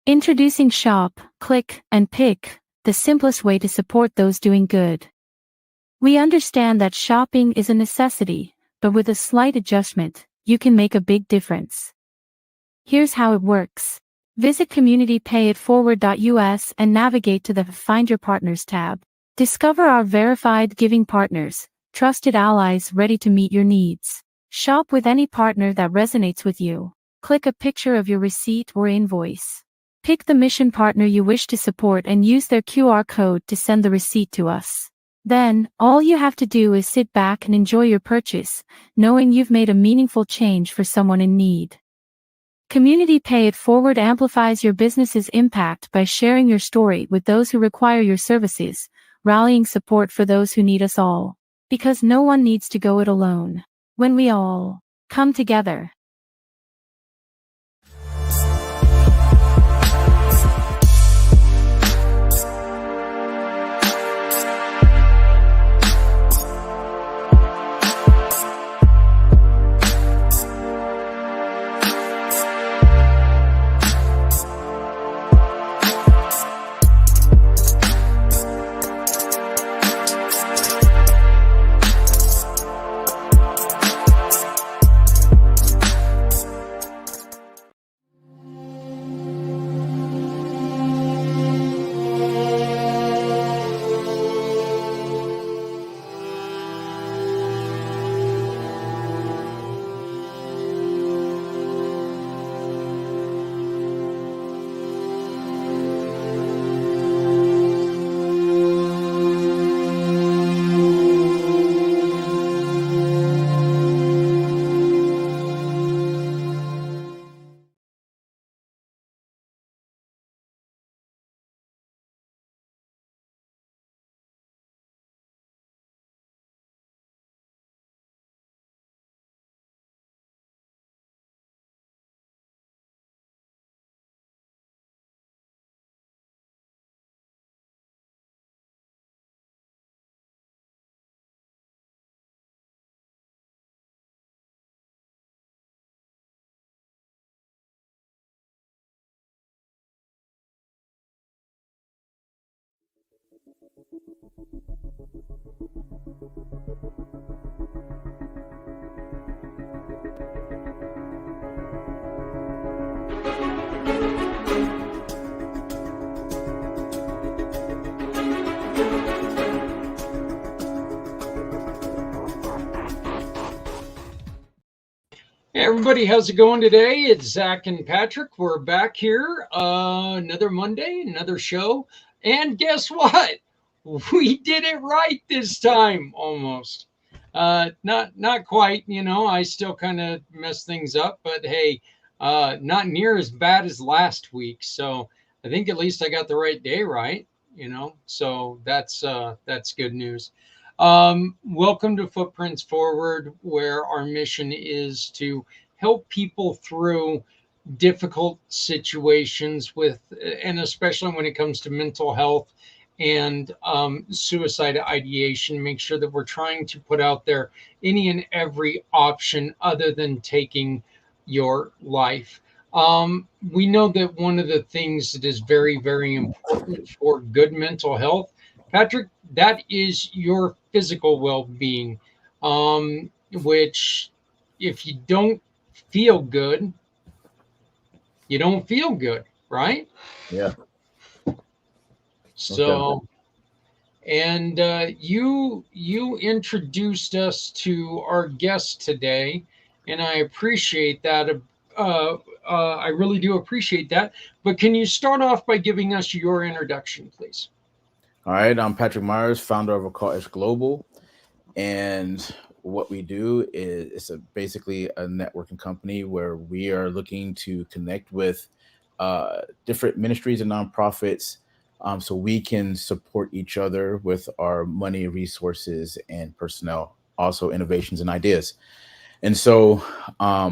Introducing Shop, Click, and Pick, the simplest way to support those doing good. We understand that shopping is a necessity, but with a slight adjustment, you can make a big difference. Here's how it works. Visit communitypayitforward.us and navigate to the Find Your Partners tab. Discover our verified giving partners, trusted allies ready to meet your needs. Shop with any partner that resonates with you. Click a picture of your receipt or invoice. Pick the mission partner you wish to support and use their QR code to send the receipt to us. Then, all you have to do is sit back and enjoy your purchase, knowing you've made a meaningful change for someone in need. Community Pay It Forward amplifies your business's impact by sharing your story with those who require your services, rallying support for those who need us all. Because no one needs to go it alone. When we all come together. Hey everybody, how's it going today? It's Zach and Patrick. We're back here. Another Monday, another show. And guess what? We did it right this time, almost. Not quite, I still kind of mess things up, but hey, not near as bad as last week. So I think at least I got the right day right, so that's good news. Welcome to Footprints Forward, where our mission is to help people through difficult situations and especially when it comes to mental health and suicide ideation, make sure that we're trying to put out there any and every option other than taking your life. We know that one of the things that is very, very important for good mental health, Patrick, that is your physical well-being, which if you don't feel good, you don't feel good, right? Yeah. So, and you introduced us to our guest today, and I appreciate that. I really do appreciate that. But can you start off by giving us your introduction, please? All right, I'm Patrick Myers, founder of Call Edge Global, and what we do is basically a networking company where we are looking to connect with different ministries and nonprofits, so we can support each other with our money, resources, and personnel, also innovations and ideas. And so, I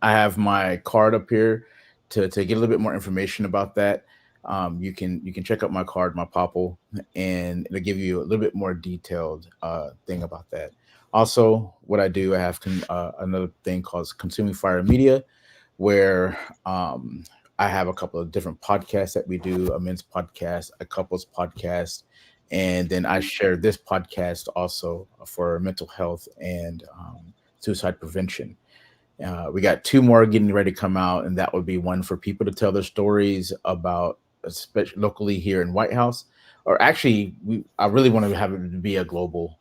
have my card up here to get a little bit more information about that. You can check out my card, my Popple, and it'll give you a little bit more detailed thing about that. Also, what I do, I have another thing called Consuming Fire Media, where I have a couple of different podcasts that we do, a men's podcast, a couples podcast, and then I share this podcast also for mental health and suicide prevention. We got two more getting ready to come out, and that would be one for people to tell their stories about, especially locally here in White House, or actually, I really want to have it to be a global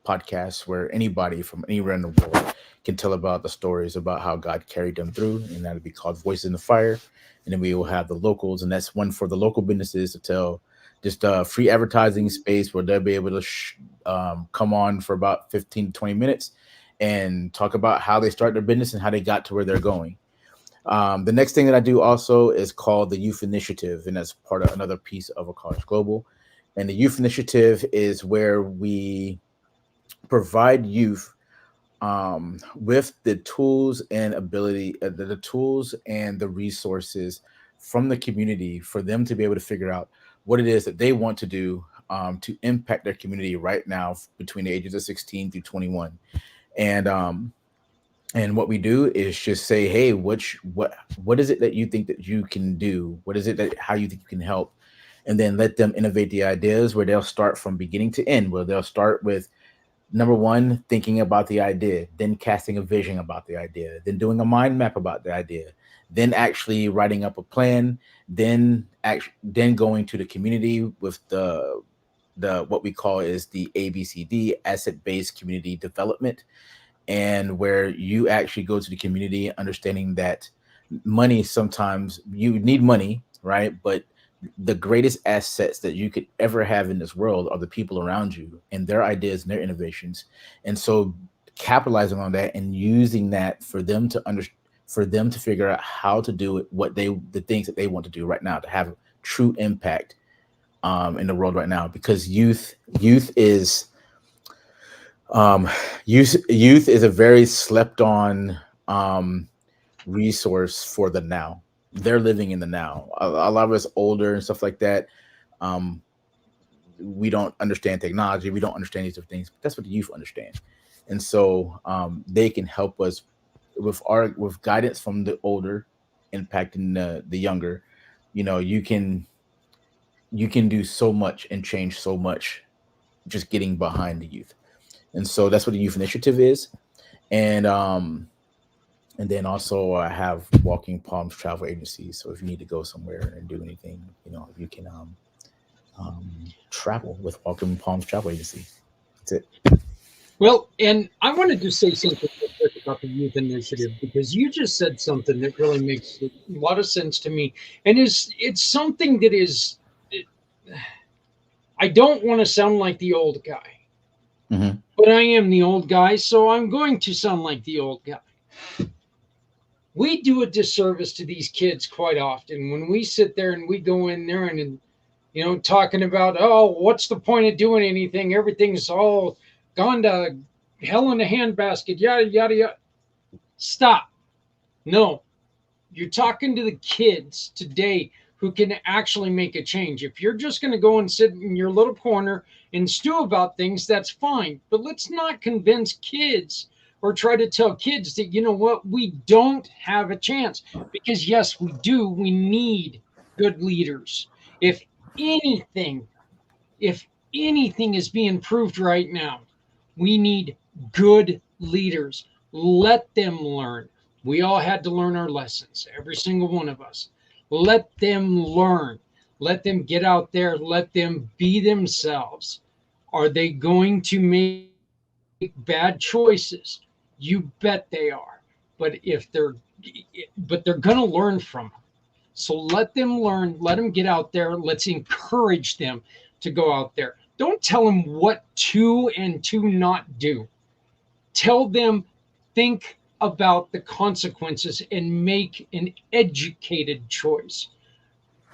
podcast where anybody from anywhere in the world can tell about the stories about how God carried them through, and that would be called Voices in the Fire. And then we will have the locals, and that's one for the local businesses to tell, just free advertising space where they'll be able to come on for about 15 to 20 minutes and talk about how they start their business and how they got to where they're going. The next thing that I do also is called the Youth Initiative, and that's part of another piece of a College Global. And the Youth Initiative is where we provide youth with the tools and ability, the tools and the resources from the community for them to be able to figure out what it is that they want to do to impact their community right now between the ages of 16 through 21. And what we do is just say, hey, what is it that you think that you can do? What is it that how you think you can help? And then let them innovate the ideas where they'll start from beginning to end, where they'll start with number one, thinking about the idea, then casting a vision about the idea, then doing a mind map about the idea, then actually writing up a plan, then going to the community with the what we call is the ABCD, asset-based community development, and where you actually go to the community understanding that money, sometimes you need money, right? But the greatest assets that you could ever have in this world are the people around you and their ideas and their innovations. And so capitalizing on that and using that for them to figure out how to do it, the things that they want to do right now to have true impact in the world right now. Because youth is a very slept on resource for the now. They're living in the now. A lot of us older and stuff like that, we don't understand technology. We don't understand these different things. But that's what the youth understand. And so they can help us with guidance from the older, impacting the younger. You know, you can do so much and change so much just getting behind the youth. And so that's what the Youth Initiative is. And then also I have Walking Palms Travel Agency. So if you need to go somewhere and do anything, you can travel with Walking Palms Travel Agency. That's it. Well, and I wanted to say something real quick about the Youth Initiative, because you just said something that really makes a lot of sense to me. And it's something that is, I don't want to sound like the old guy, but I am the old guy, so I'm going to sound like the old guy. We do a disservice to these kids quite often when we sit there and we go in there and talking about, oh, what's the point of doing anything? Everything's all gone to hell in a handbasket, yada, yada, yada. Stop. No, you're talking to the kids today who can actually make a change. If you're just going to go and sit in your little corner and stew about things, that's fine. But let's not convince kids or try to tell kids that, you know what, we don't have a chance. Because yes, we do. We need good leaders. If anything is being proved right now, we need good leaders. Let them learn. We all had to learn our lessons, every single one of us. Let them learn. Let them get out there. Let them be themselves. Are they going to make bad choices? You bet they are. But they're going to learn from them. So let them learn. Let them get out there. Let's encourage them to go out there. Don't tell them what to and to not do. Tell them, think about the consequences and make an educated choice.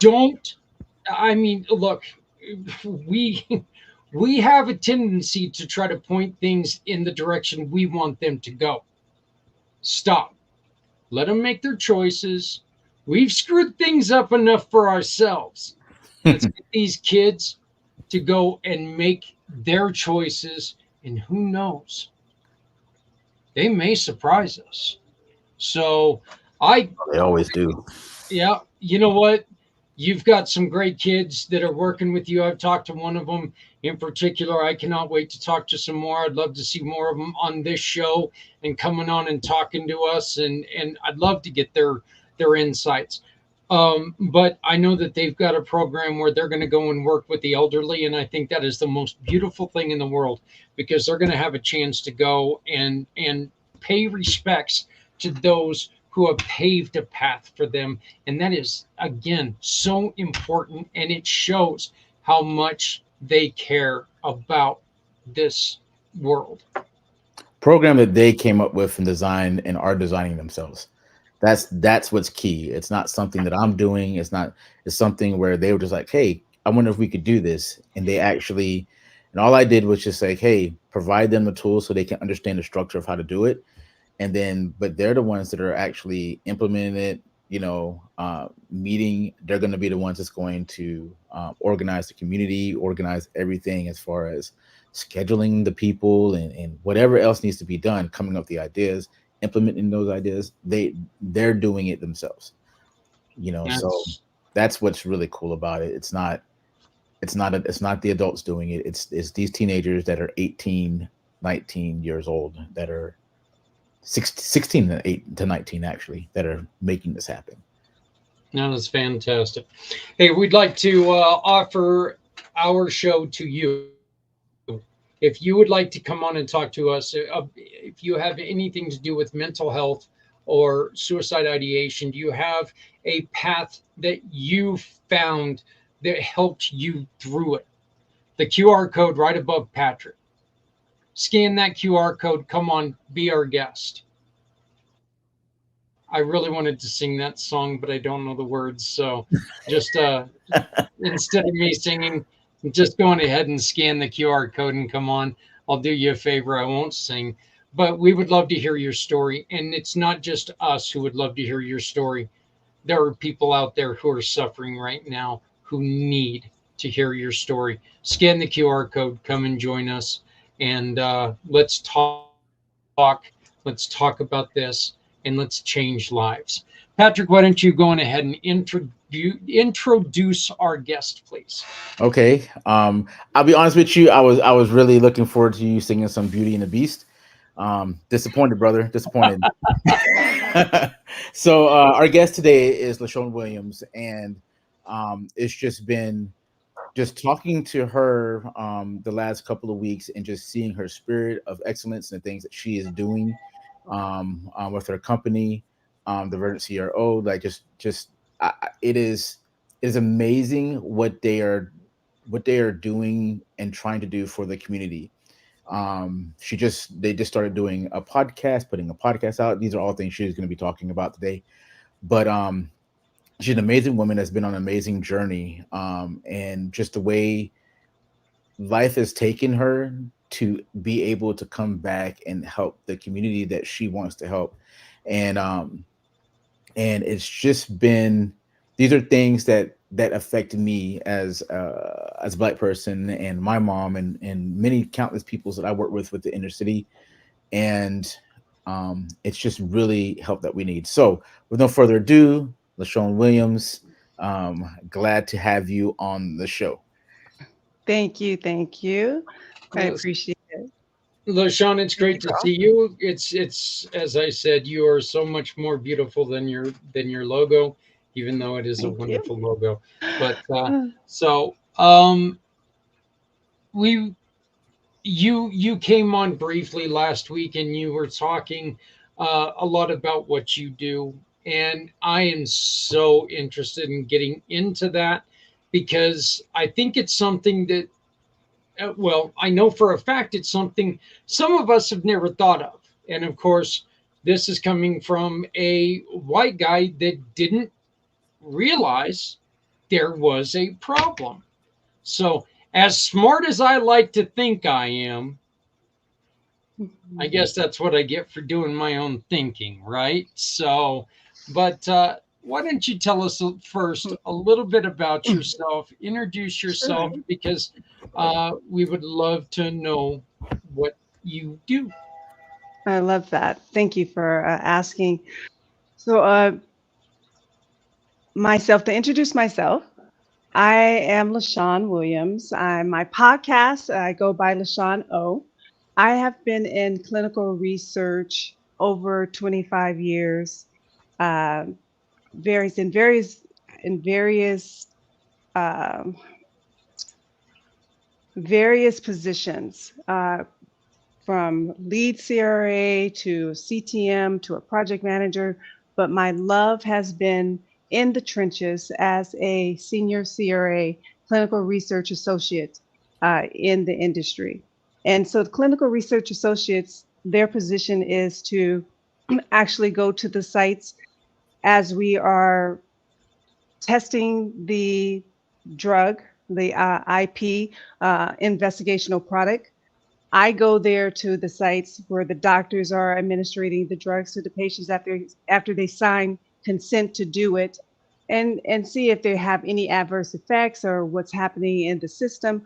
Look, we have a tendency to try to point things in the direction we want them to go. Stop. Let them make their choices. We've screwed things up enough for ourselves. Let's get these kids to go and make their choices, and who knows? They may surprise us. So They always do. yeah, you know what? You've got some great kids that are working with you. I've talked to one of them in particular. I cannot wait to talk to some more. I'd love to see more of them on this show and coming on and talking to us. And I'd love to get their insights. But I know that they've got a program where they're going to go and work with the elderly, and I think that is the most beautiful thing in the world because they're going to have a chance to go and pay respects to those who have paved a path for them. And that is, again, so important. And it shows how much they care about this world. Program that they came up with and designed and are designing themselves. That's what's key. It's not something that I'm doing. It's something where they were just like, hey, I wonder if we could do this. And they actually, and all I did was just say, hey, provide them the tools so they can understand the structure of how to do it. And then, but they're the ones that are actually implementing it, meeting. They're going to be the ones that's going to organize the community, organize everything as far as scheduling the people and whatever else needs to be done, coming up with the ideas, implementing those ideas. They're doing it themselves, so that's what's really cool about it. It's not the adults doing it. It's these teenagers that are 18, 19 years old that are 16 to 19 actually that are making this happen. That is fantastic. Hey, we'd like to offer our show to you. If you would like to come on and talk to us, if you have anything to do with mental health or suicide ideation, do you have a path that you found that helped you through it? The QR code right above Patrick. Scan that QR code. Come on, be our guest. I really wanted to sing that song, but I don't know the words. So just instead of me singing, just going ahead and scan the QR code and come on. I'll do you a favor. I won't sing, but we would love to hear your story. And it's not just us who would love to hear your story. There are people out there who are suffering right now who need to hear your story. Scan the QR code, come and join us. And let's talk. Let's talk about this and let's change lives. Patrick, why don't you go on ahead and introduce our guest, please? Okay. I'll be honest with you. I was really looking forward to you singing some Beauty and the Beast. Disappointed, brother. Disappointed. So our guest today is LaShone Williams, and it's just been talking to her the last couple of weeks and just seeing her spirit of excellence and the things that she is doing with her company, the Verdant CRO. Like it is amazing what they are doing and trying to do for the community. They just started doing a podcast, putting a podcast out. These are all things she's going to be talking about today. But she's an amazing woman that's been on an amazing journey, and just the way life has taken her to be able to come back and help the community that she wants to help. And it's just been, these are things that affect me as a Black person and my mom and many countless peoples that I work with the inner city. And it's just really help that we need. So with no further ado, LaShone Williams, glad to have you on the show. Thank you. I appreciate it. LaShone, it's great to see you. It's as I said, you are so much more beautiful than your logo, even though it is a wonderful logo. But you came on briefly last week and you were talking a lot about what you do, and I am so interested in getting into that because I think it's something that I know for a fact it's something some of us have never thought of. And of course, this is coming from a white guy that didn't realize there was a problem. So, as smart as I like to think I am, I guess that's what I get for doing my own thinking, right? So, but why don't you tell us first a little bit about yourself, introduce yourself, because we would love to know what you do. I love that. Thank you for asking. So, to introduce myself, I am LaShone Williams. I'm my podcast. I go by LaShone O. I have been in clinical research over 25 years, uh, various um, various positions, from lead CRA to CTM to a project manager. But my love has been in the trenches as a senior CRA, clinical research associate, in the industry. And so the clinical research associates, their position is to actually go to the sites as we are testing the drug, the IP, investigational product. I go there to the sites where the doctors are administering the drugs to the patients after they sign consent to do it, and see if they have any adverse effects or what's happening in the system,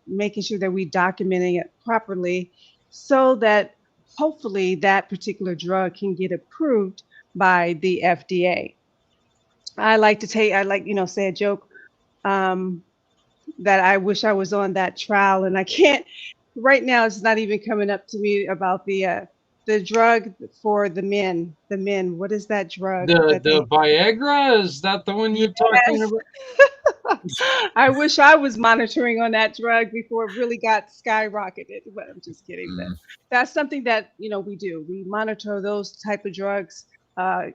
making sure that we documenting it properly so that hopefully that particular drug can get approved by the FDA. I like, say a joke, um, that I wish I was on that trial, and I can't right now. It's not even coming up to me about the drug for the men. The men. What is that drug that The they? Viagra, is that the one you're talking Yes. about? I wish I was monitoring on that drug before it really got skyrocketed. But I'm just kidding. But Mm. that's something that we do. We monitor those type of drugs. Uh,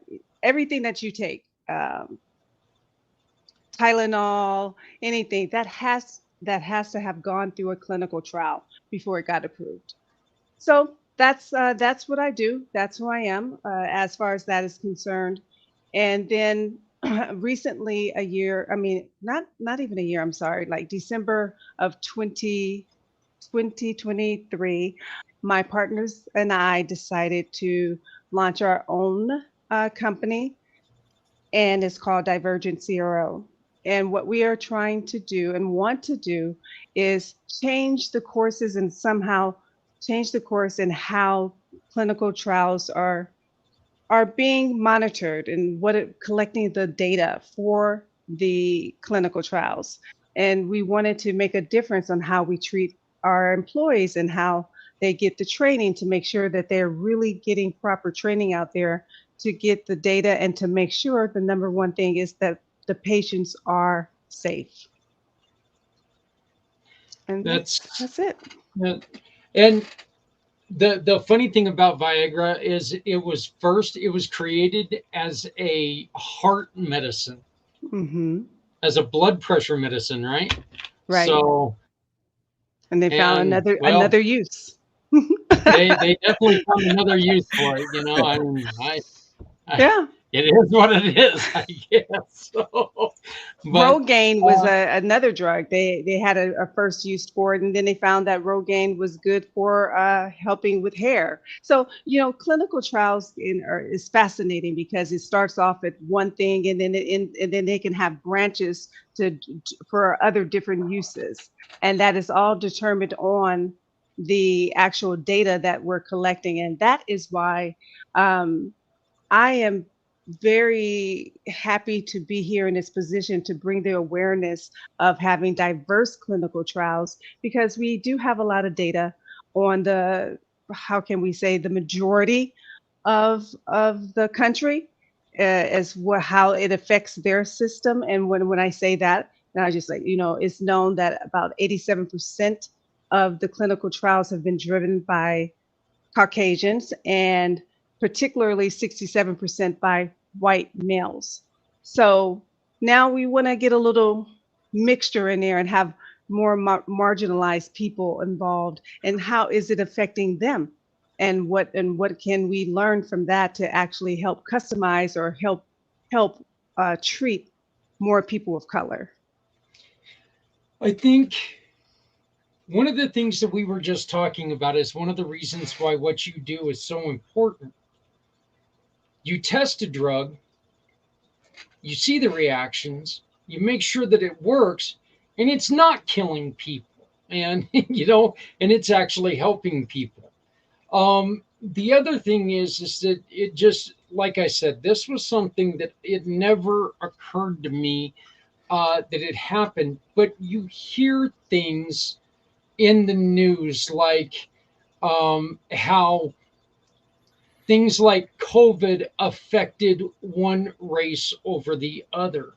Everything that you take. Tylenol, anything that has to have gone through a clinical trial before it got approved. So that's what I do. That's who I am, as far as that is concerned. And then recently, a year, I mean, not even a year. I'm sorry, like December of 2023, my partners and I decided to launch our own company, and it's called Divergent CRO. And what we are trying to do and want to do is change the courses and somehow change the course in how clinical trials are being monitored and collecting the data for the clinical trials. And we wanted to make a difference on how we treat our employees and how they get the training to make sure that they're really getting proper training out there to get the data and to make sure the number one thing is that the patients are safe. And That's that's it. uh, and the funny thing about Viagra is it was created as a heart medicine, Hmm. as a blood pressure medicine, right? Right. So, And they found and well, another use. they definitely found another use for it. I mean, I Yeah. it is what it is, I guess. So, but Rogaine was uh, another drug. They had a first use for it, and then they found that Rogaine was good for helping with hair. So clinical trials is fascinating because it starts off at one thing, and and then they can have branches for other different uses, and that is all determined on the actual data that we're collecting, and that is why. Um, I am very happy to be here in this position to bring the awareness of having diverse clinical trials because we do have a lot of data on how can we say, the majority of the country, how it affects their system. And when I say that, and I just like, it's known that about 87% of the clinical trials have been driven by Caucasians, and particularly 67% by white males. So now we want to get a little mixture in there and have more marginalized people involved, and how is it affecting them, and what can we learn from that to actually help customize or help treat more people of color. I think one of the things that we were just talking about is one of the reasons why what you do is so important. You test a drug, you see the reactions, you make sure that it works, and it's not killing people, and and it's actually helping people. the other thing is that it just, like I said, this was something that it never occurred to me that it happened. But you hear things in the news like how things like COVID affected one race over the other.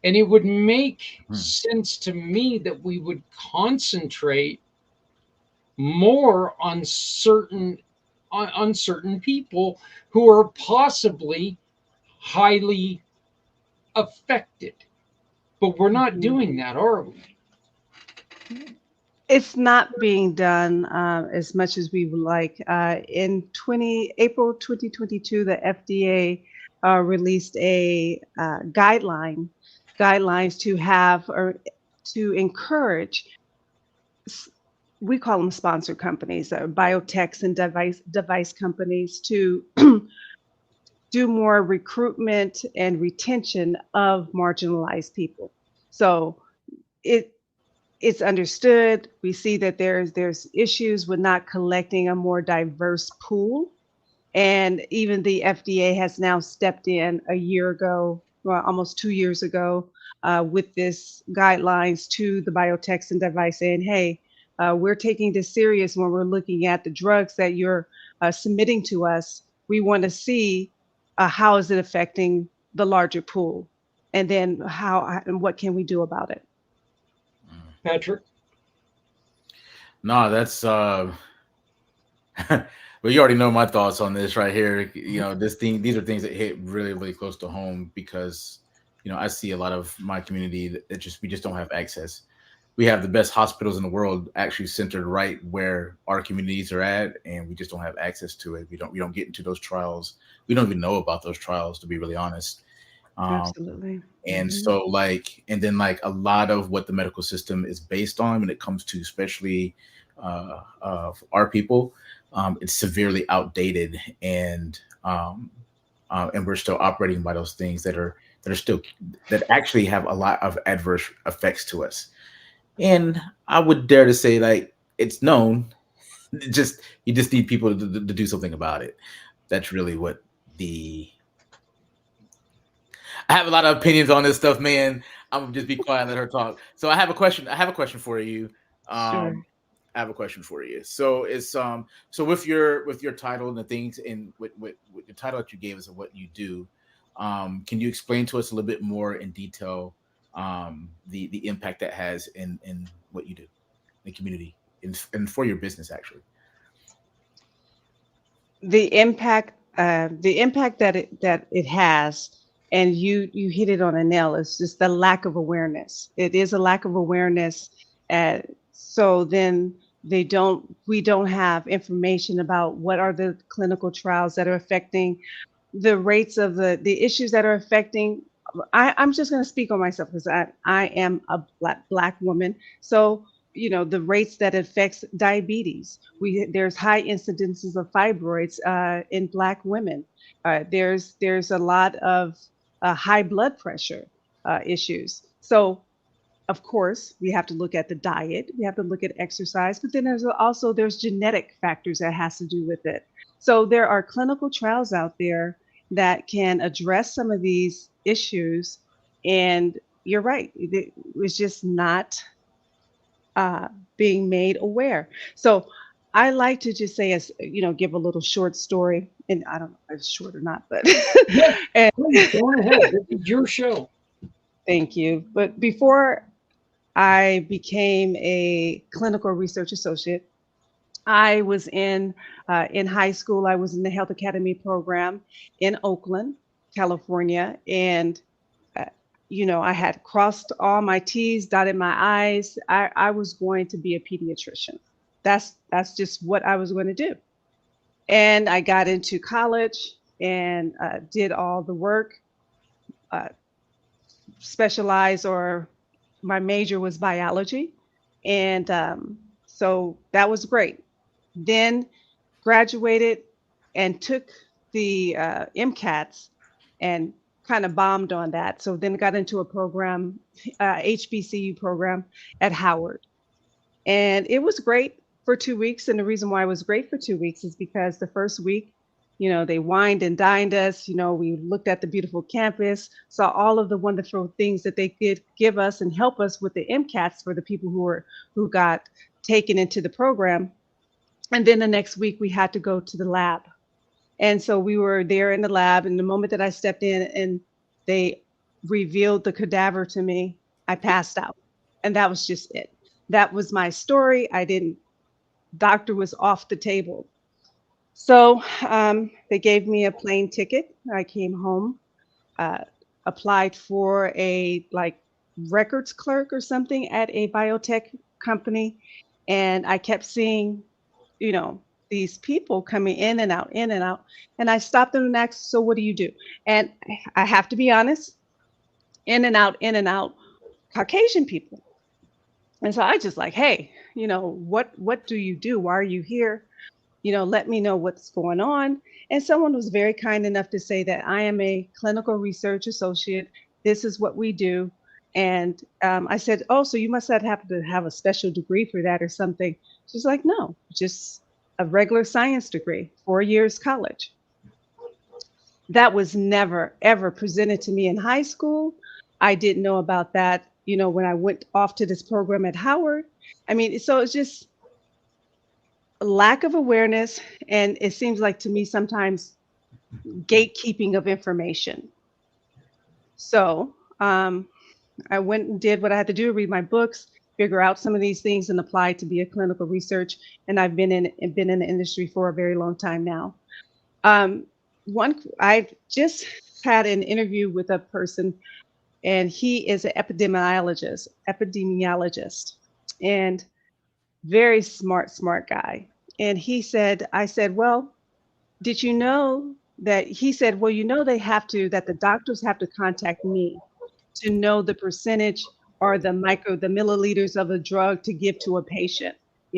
And it would make Hmm. sense to me that we would concentrate more on certain people who are possibly highly affected. But we're not Mhm. doing that, are we? It's not being done as much as we would like. In April 2022, the FDA released a guidelines to have or to encourage. We call them sponsored companies, biotechs and device companies to do more recruitment and retention of marginalized people. So it it's understood. We see that there's issues with not collecting a more diverse pool. And even the FDA has now stepped in a year ago, well, almost 2 years ago, with this guidelines to the biotechs and device saying, hey, we're taking this serious when we're looking at the drugs that you're submitting to us. We want to see how is it affecting the larger pool, and then how and what can we do about it. Patrick? No, that's well, you already know my thoughts on this right here. These are things that hit really, really close to home because I see a lot of my community that just we just don't have access. We have the best hospitals in the world actually centered right where our communities are at, and we just don't have access to it. We don't get into those trials. We don't even know about those trials, to be really honest. Um, Absolutely. and Hmm. so and then a lot of what the medical system is based on when it comes to especially for our people, it's severely outdated, and we're still operating by those things that actually have a lot of adverse effects to us. And I would dare to say, it's known. You just need people to do something about it. That's really what the I have a lot of opinions on this stuff, man. I'm gonna just be quiet and let her talk. So I have a question. I have a question for you. Sure. I have a question for you. So with your title and the things and with the title that you gave us of what you do, can you explain to us a little bit more in detail the impact that has in what you do in the community and for your business actually? The impact that it has, and you hit it on a nail, is just the lack of awareness. It is a lack of awareness. So then we don't have information about what are the clinical trials that are affecting the rates of the issues that are affecting. I'm just going to speak on myself because I am a black woman. So the rates that affects diabetes. There's high incidences of fibroids in black women. There's a lot of high blood pressure issues. So of course, we have to look at the diet, we have to look at exercise, but then there's genetic factors that has to do with it. So there are clinical trials out there that can address some of these issues, and you're right, it's just not uh, being made aware. So I like to just say, as give a little short story, and I don't know if it's short or not, but Yes, and please go ahead. This is your show. thank you. But before I became a clinical research associate, I was in high school. I was in the Health Academy program in Oakland, California, and uh, I had crossed all my T's, dotted my I's. I was going to be a pediatrician. That's just what I was going to do. And I got into college and did all the work, uh, specialized, or my major was biology. And so that was great. Then graduated and took the MCATs and kind of bombed on that. So then got into a program, HBCU program at Howard. And it was great. for 2 weeks. And the reason why it was great for 2 weeks is because the first week, they wined and dined us. We looked at the beautiful campus, saw all of the wonderful things that they could give us and help us with the MCATs for the people who got taken into the program. And then the next week we had to go to the lab. And so we were there in the lab, and the moment that I stepped in and they revealed the cadaver to me, I passed out. And that was just it. That was my story. Doctor was off the table. So they gave me a plane ticket. I came home, applied for a records clerk or something at a biotech company. And I kept seeing, these people coming in and out, in and out. And I stopped them and asked, so what do you do? And I have to be honest, in and out, Caucasian people. And so I just hey, what do you do? Why are you here? Let me know what's going on. And someone was very kind enough to say that I am a clinical research associate. This is what we do. And I said, oh, so you must have to have a special degree for that or something. She's like, no, just a regular science degree, 4 years college. That was never, ever presented to me in high school. I didn't know about that, when I went off to this program at Howard. So it's just a lack of awareness. And it seems like to me sometimes gatekeeping of information. So I went and did what I had to do, read my books, figure out some of these things and apply to be a clinical research. And I've been in the industry for a very long time now. I just had an interview with a person, and he is an epidemiologist, and very smart guy. And I said, well, did you know that, he said, well, that the doctors have to contact me to know the percentage or the milliliters of a drug to give to a patient.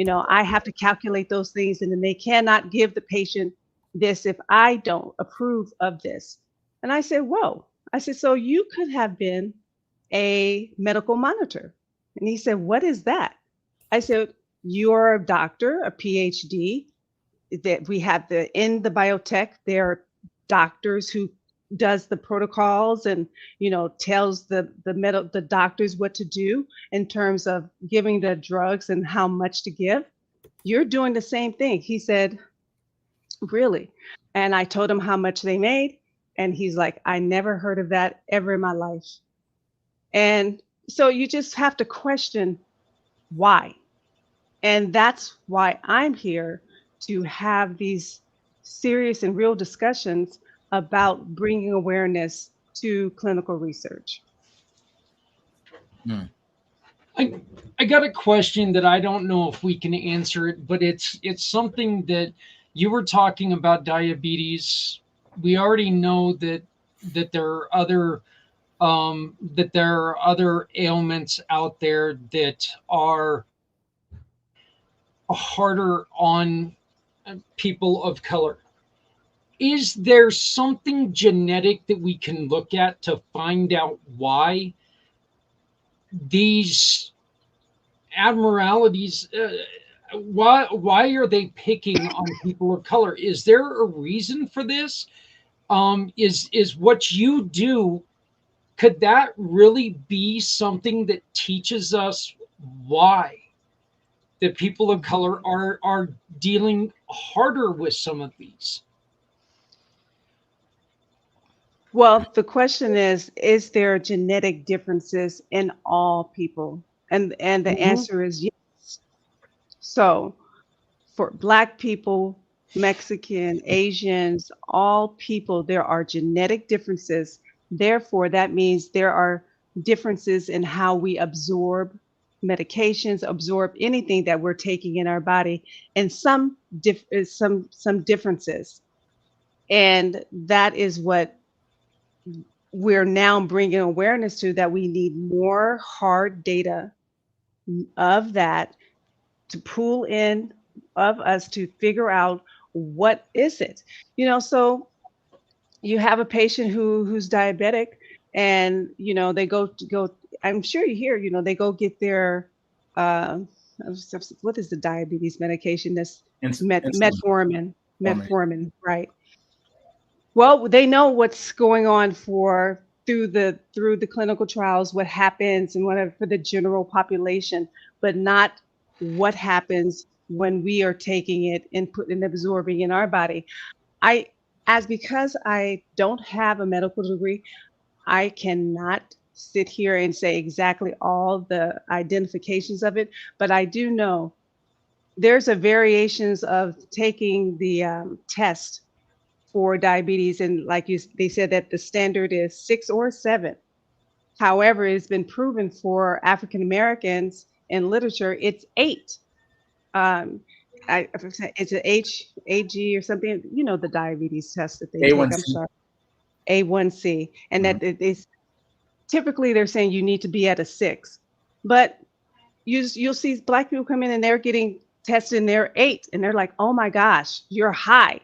I have to calculate those things, and then they cannot give the patient this if I don't approve of this. And I said, whoa. I said, so you could have been a medical monitor. And he said, what is that? I said, you're a doctor, a PhD, that we have in the biotech, there are doctors who does the protocols and, tells the doctors what to do in terms of giving the drugs and how much to give. You're doing the same thing. He said, really? And I told him how much they made. And he's like, I never heard of that ever in my life. And so you just have to question why. And that's why I'm here, to have these serious and real discussions about bringing awareness to clinical research. I got a question that I don't know if we can answer it, but it's something that you were talking about, diabetes. We already know that there are other ailments out there that are harder on people of color. Is there something genetic that we can look at to find out why these abnormalities, why are they picking on people of color? Is there a reason for this? Is what you do, could that really be something that teaches us why the people of color are dealing harder with some of these? Well, the question is there genetic differences in all people? And the answer is yes. So for Black people, Mexican, Asians, all people, there are genetic differences. Therefore, that means there are differences in how we absorb medications, absorb anything that we're taking in our body, and some differences. And that is what we're now bringing awareness to, that we need more hard data of that to pull in of us to figure out what is it. So you have a patient who's diabetic, and they go I'm sure you hear, they go get their what is the diabetes medication? That's Insulin. metformin, right? Well, they know what's going on through the clinical trials, what happens and whatever for the general population, but not what happens when we are taking it and putting and absorbing in our body. I as because I don't have a medical degree, I cannot sit here and say exactly all the identifications of it, but I do know there's a variations of taking the test for diabetes, and like they said that the standard is 6 or 7. However, it's been proven for African Americans in literature, it's 8. Um, if it's an HAG or something, the diabetes test that they take. I'm A1C. sorry, A1C, and Mhm. that it is typically they're saying you need to be at a 6, but you'll see Black people come in and they're getting tested and they're 8, and they're like, oh my gosh, you're high,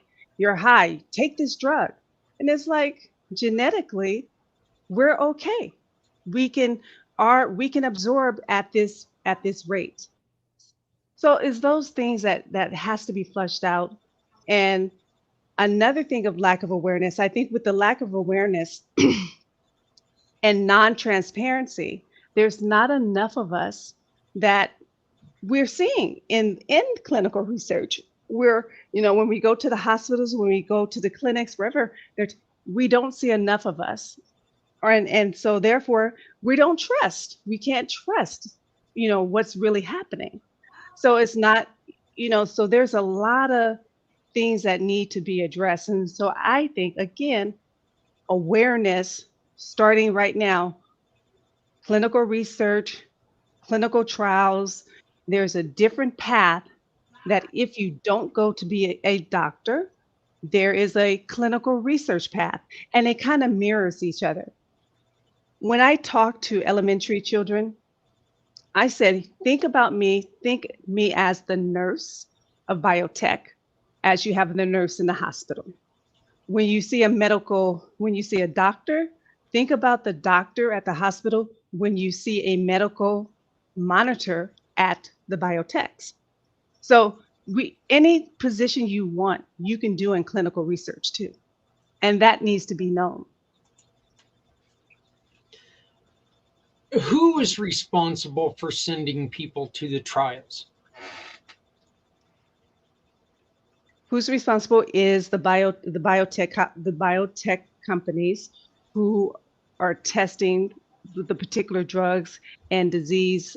take this drug, and it's like genetically we're okay, we can we can absorb at this rate. So it's those things that has to be flushed out. And another thing of lack of awareness, I think with the lack of awareness and non-transparency, there's not enough of us that we're seeing in clinical research. We're, when we go to the hospitals, when we go to the clinics, wherever, we don't see enough of us. And so therefore we don't trust. We can't trust, what's really happening. So it's not, so there's a lot of things that need to be addressed. And so I think again, awareness starting right now, clinical research, clinical trials, there's a different path that if you don't go to be a doctor, there is a clinical research path, and it kind of mirrors each other. When I talk to elementary children, I said, think me as the nurse of biotech, as you have the nurse in the hospital. When you see a doctor, think about the doctor at the hospital when you see a medical monitor at the biotechs. So any position you want, you can do in clinical research too. And that needs to be known. Who is responsible for sending people to the trials? Who's responsible is the biotech companies who are testing the particular drugs and disease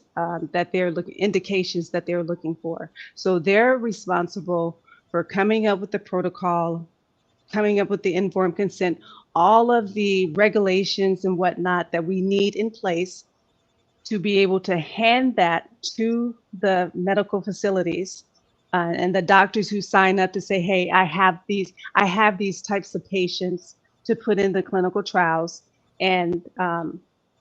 that they're looking, indications that they're looking for. So they're responsible for coming up with the protocol, coming up with the informed consent, all of the regulations and whatnot that we need in place to be able to hand that to the medical facilities and the doctors who sign up to say, hey, I have these types of patients to put in the clinical trials. And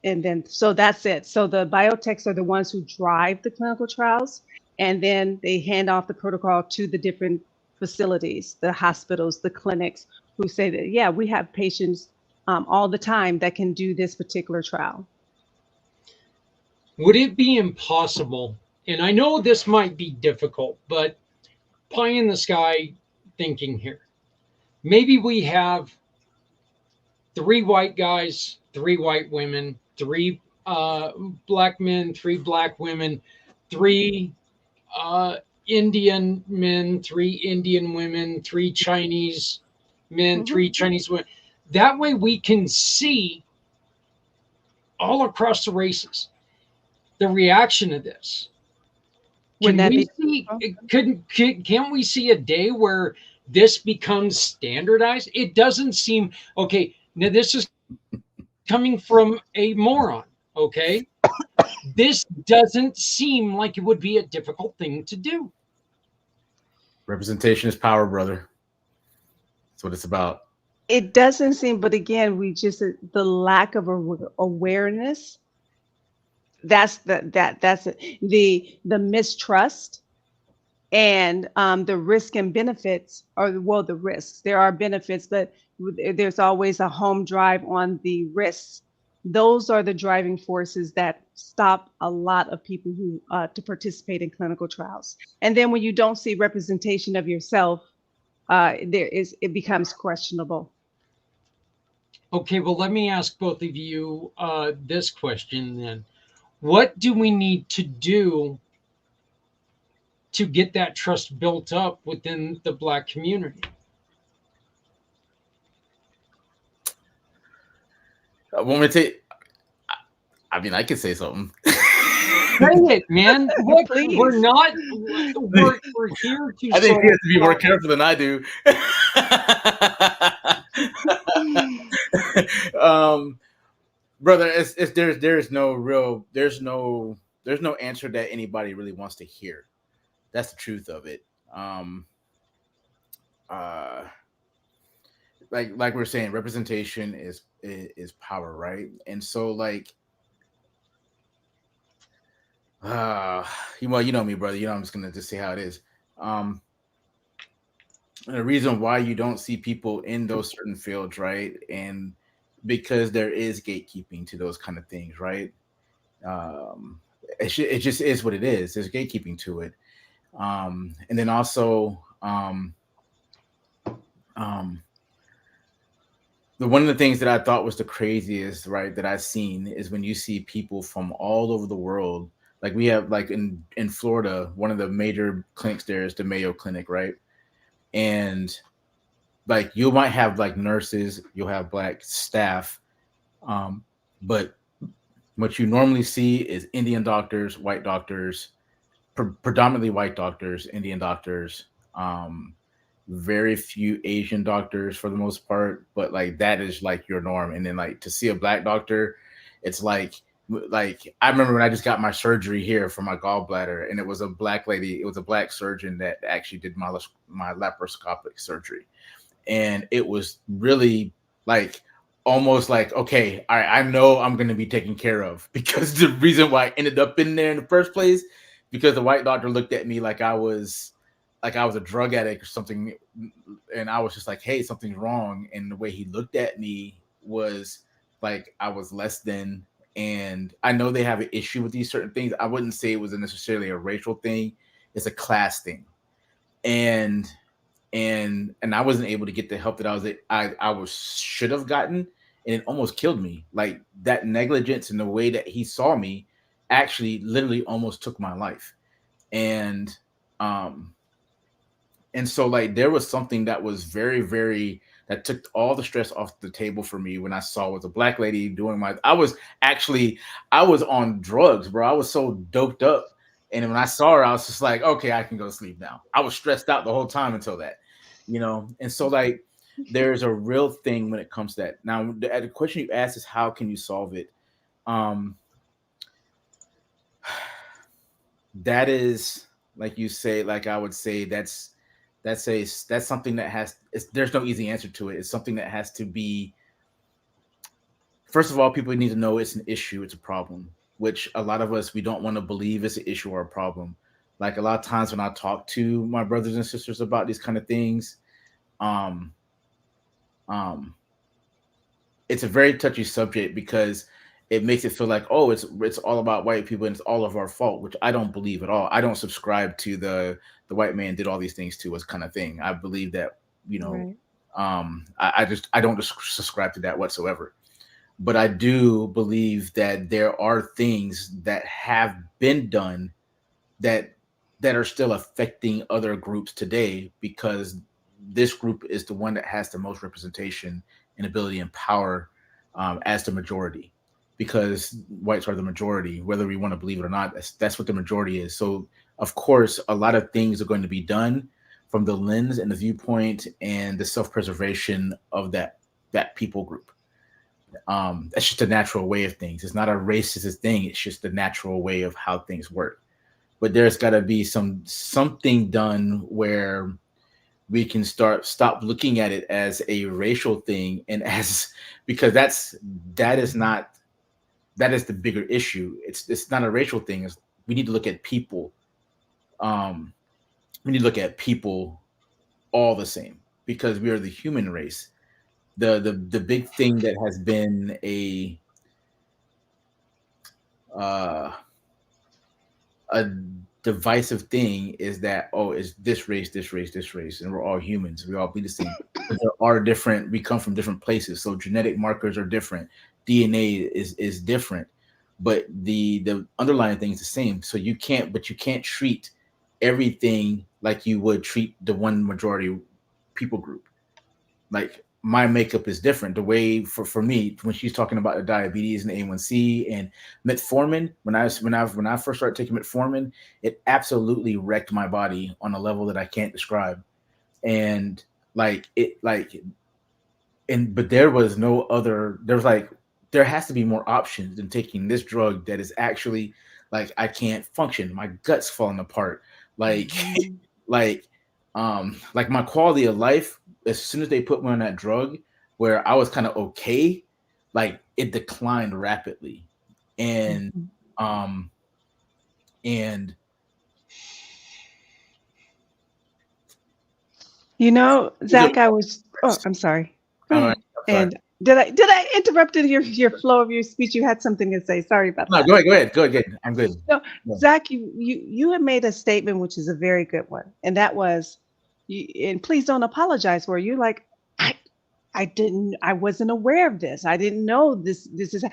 then, so that's it. So the biotechs are the ones who drive the clinical trials, and then they hand off the protocol to the different facilities, the hospitals, the clinics, who say that, yeah, we have patients all the time that can do this particular trial. Would it be impossible? And I know this might be difficult, but pie in the sky thinking here. Maybe we have 3 white guys, 3 white women, 3 black men, 3 black women, 3 Indian men, 3 Indian women, 3 Chinese men, 3 Chinese women. That way we can see all across the races the reaction to this. Can we see a day where this becomes standardized? It doesn't seem okay. Now this is coming from a moron. Okay, this doesn't seem like it would be a difficult thing to do. Representation is power, brother. That's what it's about. It doesn't seem, but again, the lack of awareness. That's the mistrust, and the risk and benefits, or well, the risks. There are benefits, but there's always a home drive on the risks Those are the driving forces that stop a lot of people who to participate in clinical trials. And then when you don't see representation of yourself, it becomes questionable. Okay, well, let me ask both of you this question then. What do we need to do to get that trust built up within the Black community? Want me to take? I mean, I could say something. Say it, man. Look, Please. we're not. We're here to. I think solve he has to be more problems. careful than I do. Brother, there's no answer that anybody really wants to hear. That's the truth of it. Uh, like we're saying, representation is power, right? And so like, you know me, brother. You know I'm just gonna just say how it is. And the reason why you don't see people in those certain fields, right? And because there is gatekeeping to those kind of things, right? It just is what it is. There's gatekeeping to it. And then also, one of the things that I thought was the craziest, right, that I've seen is when you see people from all over the world. Like we have, like in Florida, one of the major clinics there is the Mayo Clinic, right? And like you might have like nurses, you'll have Black staff, but what you normally see is Indian doctors, white doctors, predominantly white doctors, Indian doctors, very few Asian doctors for the most part, but like that is like your norm. And then like to see a Black doctor, it's like I remember when I just got my surgery here for my gallbladder, and it was a Black lady, it was a Black surgeon that actually did my laparoscopic surgery. And it was really like almost like, okay, all right, I know I'm going to be taken care of, because the reason why I ended up in there in the first place, because the white doctor looked at me like I was a drug addict or something. And I was just like, hey, something's wrong. And the way he looked at me was like I was less than. And I know they have an issue with these certain things. I wouldn't say it was necessarily a racial thing. It's a class thing. And I wasn't able to get the help that I should have gotten, and it almost killed me. Like that negligence and the way that he saw me actually literally almost took my life. And so like there was something that was very, very, that took all the stress off the table for me when I saw was a Black lady doing I was on drugs, bro. I was so doped up. And when I saw her, I was just like, okay, I can go to sleep now. I was stressed out the whole time until that, you know? And so like, there's a real thing when it comes to that. Now, the question you asked is how can you solve it? That is, like you say, like I would say, that's something that there's no easy answer to it. It's something that has to be, first of all, people need to know it's an issue, it's a problem, which a lot of us, we don't want to believe it's an issue or a problem. Like a lot of times when I talk to my brothers and sisters about these kind of things, it's a very touchy subject, because it makes it feel like, oh, it's all about white people and it's all of our fault, which I don't believe at all. I don't subscribe to the white man did all these things to us kind of thing. I believe that, you know, right. I don't subscribe to that whatsoever. But I do believe that there are things that have been done that are still affecting other groups today, because this group is the one that has the most representation and ability and power as the majority, because whites are the majority, whether we want to believe it or not. That's what the majority is. So of course, a lot of things are going to be done from the lens and the viewpoint and the self-preservation of that people group. That's just a natural way of things. It's not a racist thing. It's just the natural way of how things work. But there's got to be something done where we can stop looking at it as a racial thing, and because that is the bigger issue. It's not a racial thing. We need to look at people. We need to look at people all the same, because we are the human race. The big thing that has been uh, a divisive thing is that, oh, it's this race, this race, this race, and we're all humans. We all be the same. But there are different. We come from different places, so genetic markers are different. DNA is different, but the underlying thing is the same. So you can't treat everything like you would treat the one majority people group. Like my makeup is different. The way for me, when she's talking about the diabetes and A1C and metformin, when I first started taking metformin, it absolutely wrecked my body on a level that I can't describe. And like it like and but there was no other, there was like, there has to be more options than taking this drug that is actually, like, I can't function, my guts falling apart, like Mhm. like like my quality of life, as soon as they put me on that drug, where I was kind of okay, like it declined rapidly. And Mhm. um and Zach, I was. Oh, I'm sorry. Go I don't know, ahead. I'm sorry. And did I interrupt your flow of your speech? You had something to say. Sorry about No, that. go ahead, I'm good. No, Yeah. Zach, you had made a statement which is a very good one, and that was, and please don't apologize for it. You like, I I wasn't aware of this. I didn't know this is.